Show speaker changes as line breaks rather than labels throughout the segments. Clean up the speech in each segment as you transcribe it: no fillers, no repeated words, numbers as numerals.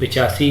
85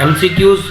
MCQs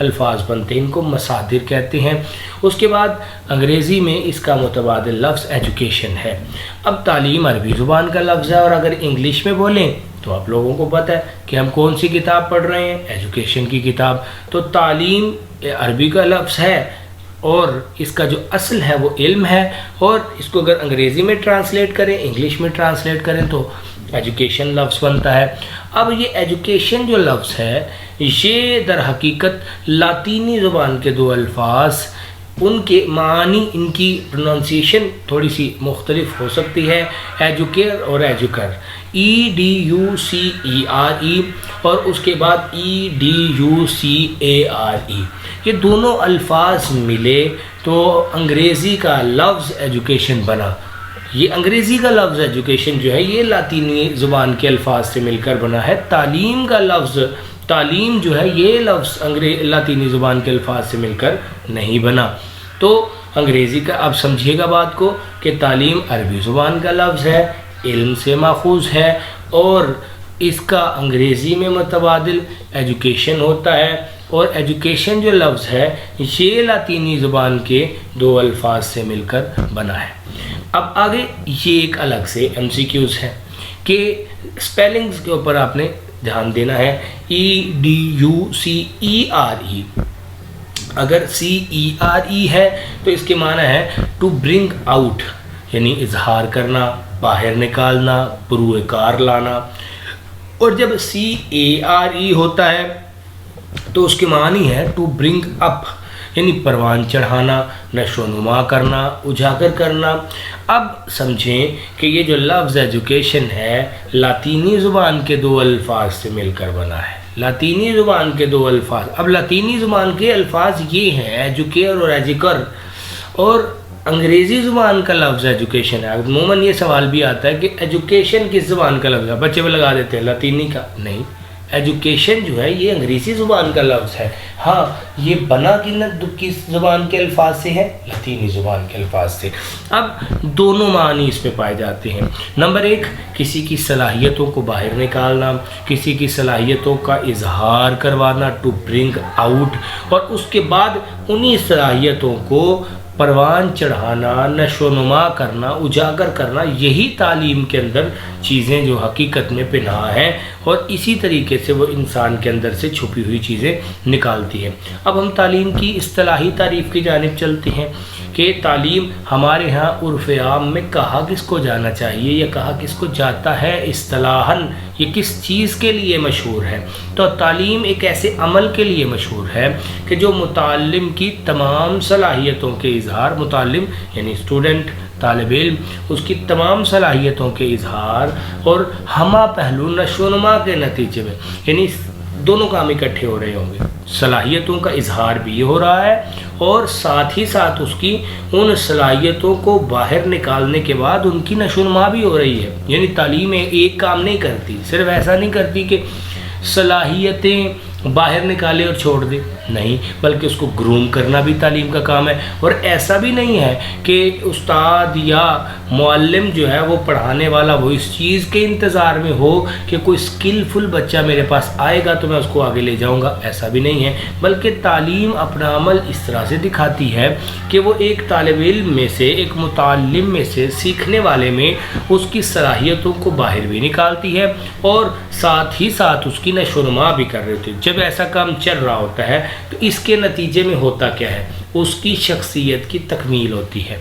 الفاظ بنتے ہیں، ان کو مصادر کہتے ہیں۔ اس کے بعد انگریزی میں اس کا متبادل لفظ ایجوکیشن ہے۔ اب تعلیم عربی زبان کا لفظ ہے، اور اگر انگلش میں بولیں تو آپ لوگوں کو پتہ ہے کہ ہم کون سی کتاب پڑھ رہے ہیں، ایجوکیشن کی کتاب۔ تو تعلیم عربی کا لفظ ہے اور اس کا جو اصل ہے وہ علم ہے، اور اس کو اگر انگریزی میں ٹرانسلیٹ کریں، انگلش میں ٹرانسلیٹ کریں تو ایجوکیشن لفظ بنتا ہے۔ اب یہ ایجوکیشن جو لفظ ہے یہ در حقیقت لاطینی زبان کے دو الفاظ، ان کے معنی، ان کی پروننسیشن تھوڑی سی مختلف ہو سکتی ہے، ایجوکیئر اور ایجوکر، EDUCERE اور اس کے بعد EDUCARE، یہ دونوں الفاظ ملے تو انگریزی کا لفظ ایجوکیشن بنا۔ یہ انگریزی کا لفظ ایجوکیشن جو ہے یہ لاطینی زبان کے الفاظ سے مل کر بنا ہے۔ تعلیم کا لفظ، تعلیم جو ہے یہ لفظ لاطینی زبان کے الفاظ سے مل کر نہیں بنا۔ تو انگریزی کا اب سمجھیے گا بات کو کہ تعلیم عربی زبان کا لفظ ہے، علم سے ماخوذ ہے، اور اس کا انگریزی میں متبادل ایجوکیشن ہوتا ہے، اور ایجوکیشن جو لفظ ہے یہ لاطینی زبان کے دو الفاظ سے مل کر بنا ہے۔ اب آگے یہ ایک الگ سے MCQs ہے کہ اسپیلنگز کے اوپر آپ نے دھیان دینا ہے۔ EDUCERE، اگر CERE ہے تو اس کے معنی ہے ٹو برنگ آؤٹ، یعنی اظہار کرنا، باہر نکالنا، بروئے کار لانا، اور جب CARE ہوتا ہے تو اس کے معنی ہے ٹو برنگ اپ، یعنی پروان چڑھانا، نشو و نما کرنا، اجاگر کرنا۔ اب سمجھیں کہ یہ جو لفظ ایجوکیشن ہے لاطینی زبان کے دو الفاظ سے مل کر بنا ہے، لاطینی زبان کے دو الفاظ۔ اب لاطینی زبان کے الفاظ یہ ہیں ایجوکیئر اور ایجوکر، اور انگریزی زبان کا لفظ ایجوکیشن ہے۔ عموماً یہ سوال بھی آتا ہے کہ ایجوکیشن کس زبان کا لفظ ہے، بچے وہ لگا دیتے ہیں لاطینی کا، نہیں، ایجوکیشن جو ہے یہ انگریزی زبان کا لفظ ہے۔ ہاں یہ بنا کس زبان کے الفاظ سے ہے، لاطینی زبان کے الفاظ سے۔ اب دونوں معنی اس میں پائے جاتے ہیں۔ نمبر ایک، کسی کی صلاحیتوں کو باہر نکالنا، کسی کی صلاحیتوں کا اظہار کروانا، ٹو برنگ آؤٹ، اور اس کے بعد انہی صلاحیتوں کو پروان چڑھانا، نشو و نما کرنا، اجاگر کرنا، یہی تعلیم کے اندر چیزیں جو حقیقت میں پنہاں ہیں، اور اسی طریقے سے وہ انسان کے اندر سے چھپی ہوئی چیزیں نکالتی ہیں۔ اب ہم تعلیم کی اصطلاحی تعریف کی جانب چلتے ہیں کہ تعلیم ہمارے ہاں عرف عام میں کہا کس کو جانا چاہیے یا کہا کس کو جاتا ہے اصطلاحاً، یہ کس چیز کے لیے مشہور ہے؟ تو تعلیم ایک ایسے عمل کے لیے مشہور ہے کہ جو متعلم کی تمام صلاحیتوں کے اظہار، متعلم یعنی اسٹوڈنٹ، طالب علم، اس کی تمام صلاحیتوں کے اظہار اور ہمہ پہلو نشو و نما کے نتیجے میں، یعنی دونوں کام اکٹھے ہو رہے ہوں گے، صلاحیتوں کا اظہار بھی ہو رہا ہے اور ساتھ ہی ساتھ اس کی ان صلاحیتوں کو باہر نکالنے کے بعد ان کی نشو و نما بھی ہو رہی ہے۔ یعنی تعلیم ایک کام نہیں کرتی، صرف ایسا نہیں کرتی کہ صلاحیتیں باہر نکالے اور چھوڑ دے، نہیں، بلکہ اس کو گروم کرنا بھی تعلیم کا کام ہے۔ اور ایسا بھی نہیں ہے کہ استاد یا معلم جو ہے وہ پڑھانے والا وہ اس چیز کے انتظار میں ہو کہ کوئی سکلفل بچہ میرے پاس آئے گا تو میں اس کو آگے لے جاؤں گا، ایسا بھی نہیں ہے، بلکہ تعلیم اپنا عمل اس طرح سے دکھاتی ہے کہ وہ ایک طالب علم میں سے، ایک متعلم میں سے، سیکھنے والے میں اس کی صلاحیتوں کو باہر بھی نکالتی ہے اور ساتھ ہی ساتھ اس کی نشو و نما بھی کر رہی ہوتی ہے۔ جب ایسا کام چل رہا ہوتا ہے تو اس کے نتیجے میں ہوتا کیا ہے؟ اس کی شخصیت کی تکمیل ہوتی ہے،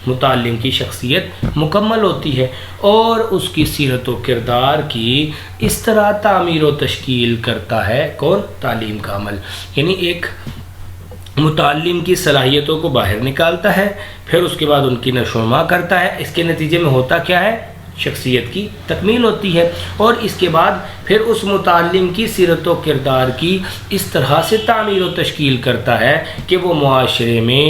متعلم کی شخصیت مکمل ہوتی ہے، اور اس کی سیرت و کردار کی اس طرح تعمیر و تشکیل کرتا ہے کون؟ تعلیم کا عمل۔ یعنی ایک متعلم کی صلاحیتوں کو باہر نکالتا ہے، پھر اس کے بعد ان کی نشو و نما کرتا ہے، اس کے نتیجے میں ہوتا کیا ہے؟ شخصیت کی تکمیل ہوتی ہے، اور اس کے بعد پھر اس متعلم کی سیرت و کردار کی اس طرح سے تعمیر و تشکیل کرتا ہے کہ وہ معاشرے میں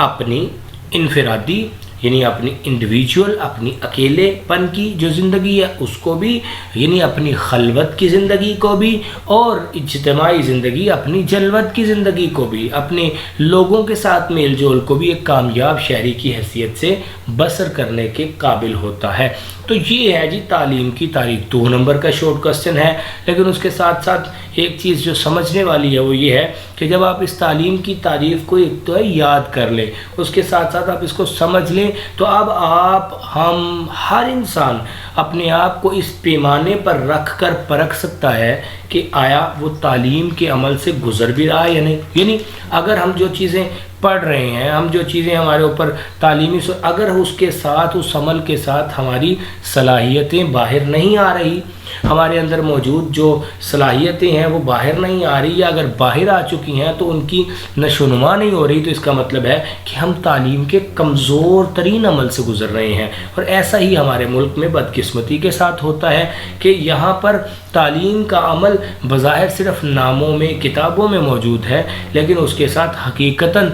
اپنی انفرادی یعنی اپنی انڈیویجول، اپنی اکیلے پن کی جو زندگی ہے اس کو بھی، یعنی اپنی خلوت کی زندگی کو بھی، اور اجتماعی زندگی اپنی جلوت کی زندگی کو بھی، اپنے لوگوں کے ساتھ میل جول کو بھی ایک کامیاب شہری کی حیثیت سے بسر کرنے کے قابل ہوتا ہے۔ تو یہ ہے جی تعلیم کی تعریف. 2 نمبر کا شارٹ کوسچن ہے، لیکن اس کے ساتھ ساتھ ایک چیز جو سمجھنے والی ہے وہ یہ ہے کہ جب آپ اس تعلیم کی تعریف کو ایک تو یاد کر لیں، اس کے ساتھ ساتھ آپ اس کو سمجھ لیں، تو اب آپ ہم ہر انسان اپنے آپ کو اس پیمانے پر رکھ کر پرکھ سکتا ہے کہ آیا وہ تعلیم کے عمل سے گزر بھی رہا ہے یا نہیں. یعنی اگر ہم جو چیزیں پڑھ رہے ہیں، ہم جو چیزیں ہمارے اوپر تعلیمی اگر اس کے ساتھ، اس عمل کے ساتھ ہماری صلاحیتیں باہر نہیں آ رہی، ہمارے اندر موجود جو صلاحیتیں ہیں وہ باہر نہیں آ رہی، یا اگر باہر آ چکی ہیں تو ان کی نشو و نما نہیں ہو رہی، تو اس کا مطلب ہے کہ ہم تعلیم کے کمزور ترین عمل سے گزر رہے ہیں. اور ایسا ہی ہمارے ملک میں بدقسمتی کے ساتھ ہوتا ہے کہ یہاں پر تعلیم کا عمل بظاہر صرف ناموں میں، کتابوں میں موجود ہے، لیکن اس کے ساتھ حقیقتاً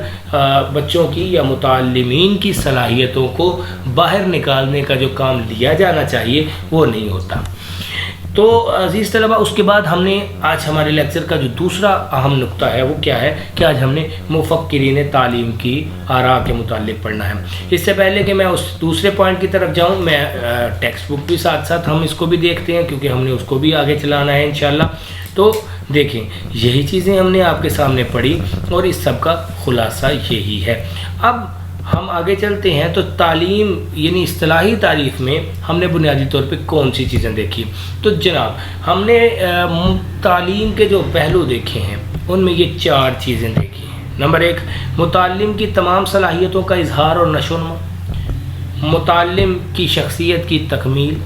بچوں کی یا متعلمین کی صلاحیتوں کو باہر نکالنے کا جو کام لیا جانا چاہیے وہ نہیں ہوتا. تو عزیز طلبہ، اس کے بعد ہم نے آج ہمارے لیکچر کا جو دوسرا اہم نقطہ ہے وہ کیا ہے کہ آج ہم نے مفکرین تعلیم کی آراء کے متعلق پڑھنا ہے. اس سے پہلے کہ میں اس دوسرے پوائنٹ کی طرف جاؤں، میں ٹیکسٹ بک بھی ساتھ ساتھ ہم اس کو بھی دیکھتے ہیں، کیونکہ ہم نے اس کو بھی آگے چلانا ہے انشاءاللہ. تو دیکھیں، یہی چیزیں ہم نے آپ کے سامنے پڑھی اور اس سب کا خلاصہ یہی ہے. اب ہم آگے چلتے ہیں. تو تعلیم یعنی اصطلاحی تعریف میں ہم نے بنیادی طور پہ کون سی چیزیں دیکھی؟ تو جناب ہم نے تعلیم کے جو پہلو دیکھے ہیں ان میں یہ 4 چیزیں دیکھی ہیں. نمبر 1، متعلم کی تمام صلاحیتوں کا اظہار اور نشو و نما، متعلم کی شخصیت کی تکمیل،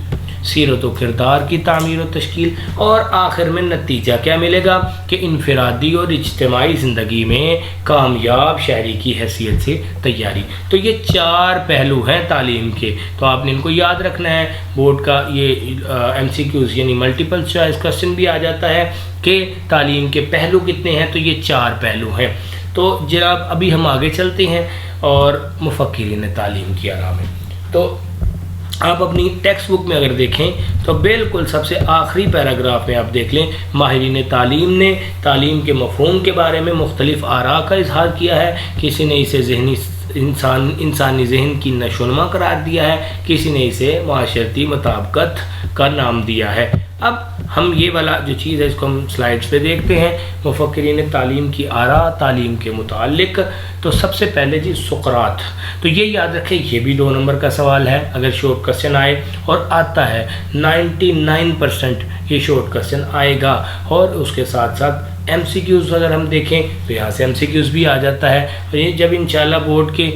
سیرت و کردار کی تعمیر و تشکیل، اور آخر میں نتیجہ کیا ملے گا کہ انفرادی اور اجتماعی زندگی میں کامیاب شہری کی حیثیت سے تیاری. تو یہ 4 پہلو ہیں تعلیم کے، تو آپ نے ان کو یاد رکھنا ہے. بورڈ کا یہ MCQs یعنی ملٹیپل چوائس کوسچن بھی آ جاتا ہے کہ تعلیم کے پہلو کتنے ہیں، تو یہ 4 پہلو ہیں. تو جناب ابھی ہم آگے چلتے ہیں اور مفکرین تعلیم کی آراء میں. تو آپ اپنی ٹیکسٹ بک میں اگر دیکھیں تو بالکل سب سے آخری پیراگراف میں آپ دیکھ لیں، ماہرین تعلیم نے تعلیم کے مفہوم کے بارے میں مختلف آراء کا اظہار کیا ہے. کسی نے اسے انسانی ذہن کی نشو و نما قرار دیا ہے، کسی نے اسے معاشرتی مطابقت کا نام دیا ہے. اب ہم یہ والا جو چیز ہے اس کو ہم سلائڈز پہ دیکھتے ہیں. مفکرین تعلیم کی آراء تعلیم کے متعلق. تو سب سے پہلے جی سقراط. تو یہ یاد رکھیں، یہ بھی 2 نمبر کا سوال ہے اگر شارٹ کوسچن آئے، اور آتا ہے 99% یہ شارٹ کوسچن آئے گا. اور اس کے ساتھ ساتھ MCQs اگر ہم دیکھیں تو یہاں سے MCQs بھی آ جاتا ہے. اور یہ جب انشاءاللہ بورڈ کے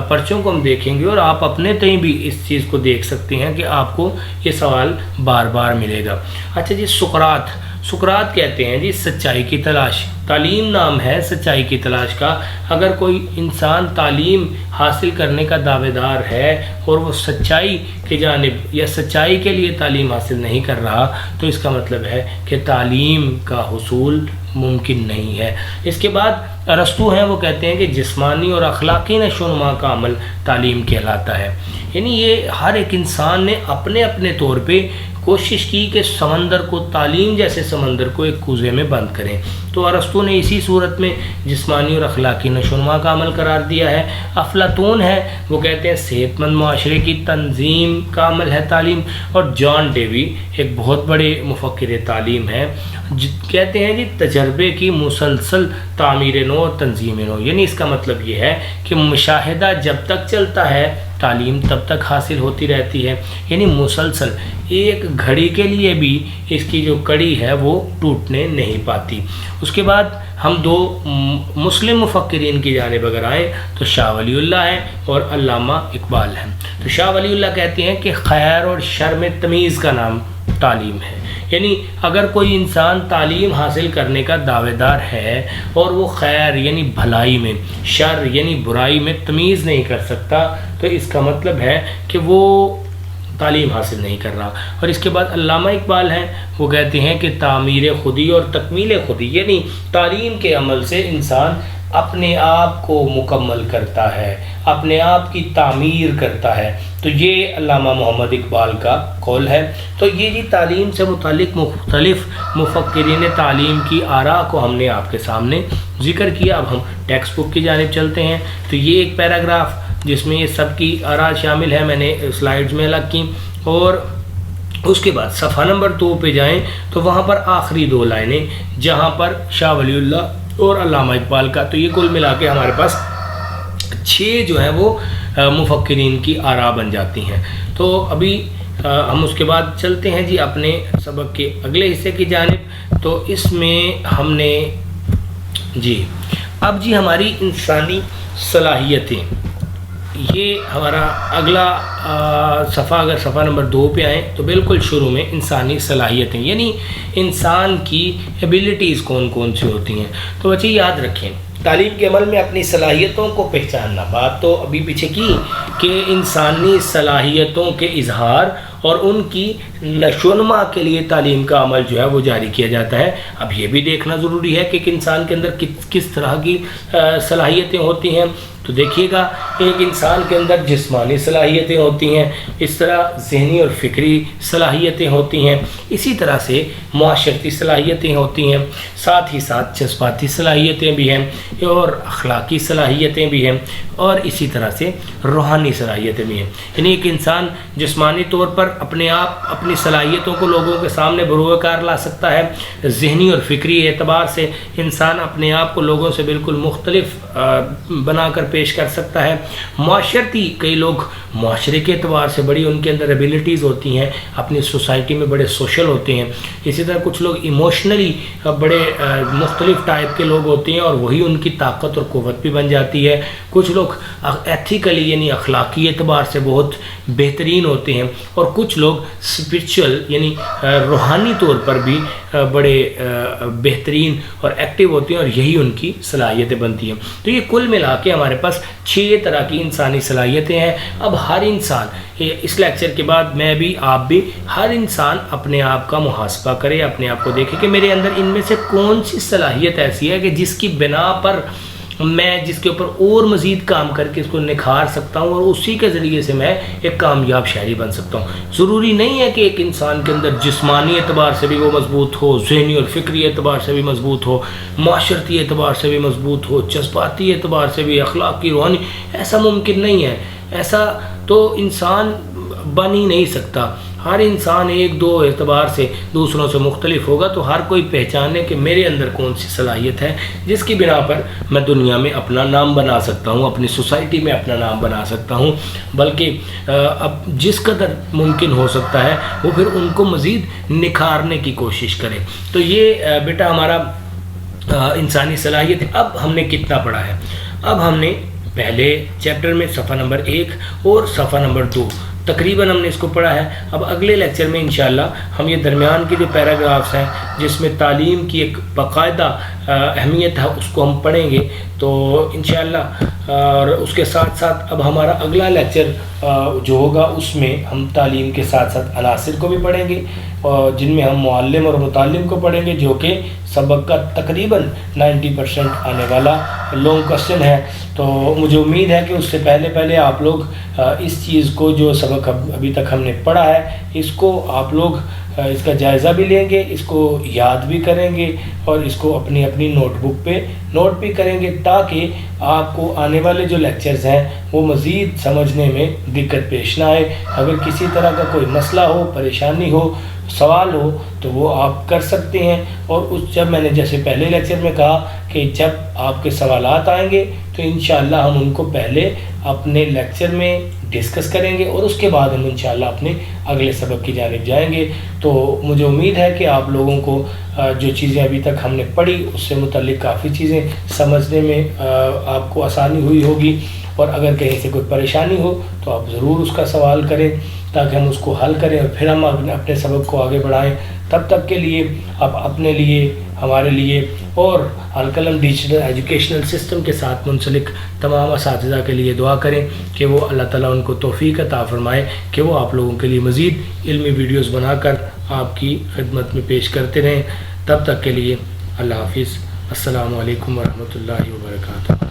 پرچوں کو ہم دیکھیں گے اور آپ اپنے تئیں بھی اس چیز کو دیکھ سکتے ہیں کہ آپ کو یہ سوال بار بار ملے گا. اچھا جی، سقراط کہتے ہیں جی سچائی کی تلاش. تعلیم نام ہے سچائی کی تلاش کا. اگر کوئی انسان تعلیم حاصل کرنے کا دعوے دار ہے اور وہ سچائی کی جانب یا سچائی کے لیے تعلیم حاصل نہیں کر رہا، تو اس کا مطلب ہے کہ تعلیم کا حصول ممکن نہیں ہے. اس کے بعد ارسطو ہیں، وہ کہتے ہیں کہ جسمانی اور اخلاقی نشو و نما کا عمل تعلیم کہلاتا ہے. یعنی یہ ہر ایک انسان نے اپنے اپنے طور پہ کوشش کی کہ سمندر کو، تعلیم جیسے سمندر کو ایک کوزے میں بند کریں. تو ارسطو نے اسی صورت میں جسمانی اور اخلاقی نشو و نما کا عمل قرار دیا ہے. افلاطون ہے، وہ کہتے ہیں صحت مند معاشرے کی تنظیم کا عمل ہے تعلیم. اور جان ڈیوی ایک بہت بڑے مفکر تعلیم ہیں، کہتے ہیں جی تجربے کی مسلسل تعمیر نو اور تنظیم نو. یعنی اس کا مطلب یہ ہے کہ مشاہدہ جب تک چلتا ہے تعلیم تب تک حاصل ہوتی رہتی ہے. یعنی مسلسل ایک گھڑی کے لیے بھی اس کی جو کڑی ہے وہ ٹوٹنے نہیں پاتی. اس کے بعد ہم 2 مسلم مفکرین کی جانب اگر آئیں تو شاہ ولی اللہ ہیں اور علامہ اقبال ہیں. تو شاہ ولی اللہ کہتے ہیں کہ خیر اور شر میں تمیز کا نام تعلیم ہے. یعنی اگر کوئی انسان تعلیم حاصل کرنے کا دعوے دار ہے اور وہ خیر یعنی بھلائی میں، شر یعنی برائی میں تمیز نہیں کر سکتا، تو اس کا مطلب ہے کہ وہ تعلیم حاصل نہیں کر رہا. اور اس کے بعد علامہ اقبال ہیں، وہ کہتے ہیں کہ تعمیر خودی اور تکمیل خودی، یعنی تعلیم کے عمل سے انسان اپنے آپ کو مکمل کرتا ہے، اپنے آپ کی تعمیر کرتا ہے. تو یہ علامہ محمد اقبال کا قول ہے. تو یہ جی تعلیم سے متعلق مختلف مفکرین تعلیم کی آراء کو ہم نے آپ کے سامنے ذکر کیا. اب ہم ٹیکسٹ بک کی جانب چلتے ہیں. تو یہ ایک پیراگراف جس میں یہ سب کی آراء شامل ہے، میں نے سلائیڈز میں الگ کی. اور اس کے بعد صفحہ نمبر 2 پہ جائیں تو وہاں پر آخری 2 لائنیں جہاں پر شاہ ولی اللہ اور علامہ اقبال کا، تو یہ کل ملا کے ہمارے پاس 6 جو ہیں وہ مفکرین کی آراء بن جاتی ہیں۔ تو ابھی ہم اس کے بعد چلتے ہیں جی اپنے سبق کے اگلے حصے کی جانب۔ تو اس میں ہم نے جی اب جی ہماری انسانی صلاحیتیں، یہ ہمارا اگلا صفحہ، اگر صفحہ نمبر 2 پہ آئیں تو بالکل شروع میں انسانی صلاحیتیں یعنی انسان کی ایبیلٹیز کون کون سی ہوتی ہیں۔ تو بچے یاد رکھیں، تعلیم کے عمل میں اپنی صلاحیتوں کو پہچاننا، بات تو ابھی پیچھے کی کہ انسانی صلاحیتوں کے اظہار اور ان کی نشو و نما کے لیے تعلیم کا عمل جو ہے وہ جاری کیا جاتا ہے۔ اب یہ بھی دیکھنا ضروری ہے کہ ایک انسان کے اندر کس طرح کی صلاحیتیں ہوتی ہیں۔ تو دیکھیے گا، ایک انسان کے اندر جسمانی صلاحیتیں ہوتی ہیں، اس طرح ذہنی اور فکری صلاحیتیں ہوتی ہیں، اسی طرح سے معاشرتی صلاحیتیں ہوتی ہیں، ساتھ ہی ساتھ جذباتی صلاحیتیں بھی ہیں اور اخلاقی صلاحیتیں بھی ہیں، اور اسی طرح سے روحانی صلاحیتیں بھی ہیں۔ یعنی ایک انسان جسمانی طور پر اپنے آپ اپنی صلاحیتوں کو لوگوں کے سامنے بروئے کار لا سکتا ہے، ذہنی اور فکری اعتبار سے انسان اپنے آپ کو لوگوں سے بالکل مختلف بنا کر پیش کر سکتا ہے۔ معاشرتی، کئی لوگ معاشرے کے اعتبار سے بڑی ان کے اندر ایبیلٹیز ہوتی ہیں، اپنی سوسائٹی میں بڑے سوشل ہوتے ہیں۔ اسی طرح کچھ لوگ ایموشنلی بڑے مختلف ٹائپ کے لوگ ہوتے ہیں اور وہی ان کی طاقت اور قوت بھی بن جاتی ہے۔ کچھ لوگ ایتھیکلی یعنی اخلاقی اعتبار سے بہت بہترین ہوتے ہیں، اور کچھ لوگ اسپرچل یعنی روحانی طور پر بھی بڑے بہترین اور ایکٹیو ہوتے ہیں، اور یہی ان کی صلاحیتیں بنتی ہیں۔ تو یہ کل ملا کے ہمارے پاس 6 طرح کی انسانی صلاحیتیں ہیں۔ اب ہر انسان، اس لیکچر کے بعد میں بھی، آپ بھی، ہر انسان اپنے آپ کا محاسبہ کرے، اپنے آپ کو دیکھے کہ میرے اندر ان میں سے کون سی صلاحیت ایسی ہے کہ جس کی بنا پر میں جس کے اوپر اور مزید کام کر کے اس کو نکھار سکتا ہوں، اور اسی کے ذریعے سے میں ایک کامیاب شاعری بن سکتا ہوں۔ ضروری نہیں ہے کہ ایک انسان کے اندر جسمانی اعتبار سے بھی وہ مضبوط ہو، ذہنی اور فکری اعتبار سے بھی مضبوط ہو، معاشرتی اعتبار سے بھی مضبوط ہو، جذباتی اعتبار سے بھی، اخلاقی، روحانی، ایسا ممکن نہیں ہے۔ ایسا تو انسان بن ہی نہیں سکتا۔ ہر انسان 1-2 اعتبار سے دوسروں سے مختلف ہوگا، تو ہر کوئی پہچانے کہ میرے اندر کون سی صلاحیت ہے جس کی بنا پر میں دنیا میں اپنا نام بنا سکتا ہوں، اپنی سوسائٹی میں اپنا نام بنا سکتا ہوں، بلکہ اب جس قدر ممکن ہو سکتا ہے وہ پھر ان کو مزید نکھارنے کی کوشش کرے۔ تو یہ بیٹا ہمارا انسانی صلاحیت۔ اب ہم نے کتنا پڑھا ہے؟ اب ہم نے پہلے چیپٹر میں صفحہ نمبر 1 اور صفحہ نمبر 2 تقریباً ہم نے اس کو پڑھا ہے۔ اب اگلے لیکچر میں انشاءاللہ ہم یہ درمیان کے جو پیراگرافس ہیں جس میں تعلیم کی ایک باقاعدہ اہمیت ہے اس کو ہم پڑھیں گے، تو انشاءاللہ، اور اس کے ساتھ ساتھ اب ہمارا اگلا لیکچر جو ہوگا اس میں ہم تعلیم کے ساتھ ساتھ عناصر کو بھی پڑھیں گے، اور جن میں ہم معلم اور متعلم کو پڑھیں گے، جو کہ سبق کا تقریباً 90% آنے والا لانگ کوسچن ہے۔ تو مجھے امید ہے کہ اس سے پہلے آپ لوگ اس چیز کو، جو سبق ابھی تک ہم نے پڑھا ہے، اس کو آپ لوگ اس کا جائزہ بھی لیں گے، اس کو یاد بھی کریں گے، اور اس کو اپنی نوٹ بک پہ نوٹ بھی کریں گے، تاکہ آپ کو آنے والے جو لیکچرز ہیں وہ مزید سمجھنے میں دقت پیش نہ آئے۔ اگر کسی طرح کا کوئی مسئلہ ہو، پریشانی ہو، سوال ہو، تو وہ آپ کر سکتے ہیں۔ اور جب میں نے جیسے پہلے لیکچر میں کہا کہ جب آپ کے سوالات آئیں گے تو انشاءاللہ ہم ان کو پہلے اپنے لیکچر میں ڈسکس کریں گے، اور اس کے بعد ہم انشاءاللہ اپنے اگلے سبق کی جانب جائیں گے۔ تو مجھے امید ہے کہ آپ لوگوں کو جو چیزیں ابھی تک ہم نے پڑھی اس سے متعلق کافی چیزیں سمجھنے میں آپ کو آسانی ہوئی ہوگی، اور اگر کہیں سے کوئی پریشانی ہو تو آپ ضرور اس کا سوال کریں تاکہ ہم اس کو حل کریں اور پھر ہم اپنے سبق کو آگے بڑھائیں۔ تب تک کے لیے آپ اپنے لیے، ہمارے لیے اور القلم ڈیجیٹل ایجوکیشنل سسٹم کے ساتھ منسلک تمام اساتذہ کے لیے دعا کریں کہ وہ اللہ تعالیٰ ان کو توفیق عطا فرمائے کہ وہ آپ لوگوں کے لیے مزید علمی ویڈیوز بنا کر آپ کی خدمت میں پیش کرتے رہیں۔ تب تک کے لیے اللہ حافظ، السلام علیکم ورحمۃ اللہ وبرکاتہ۔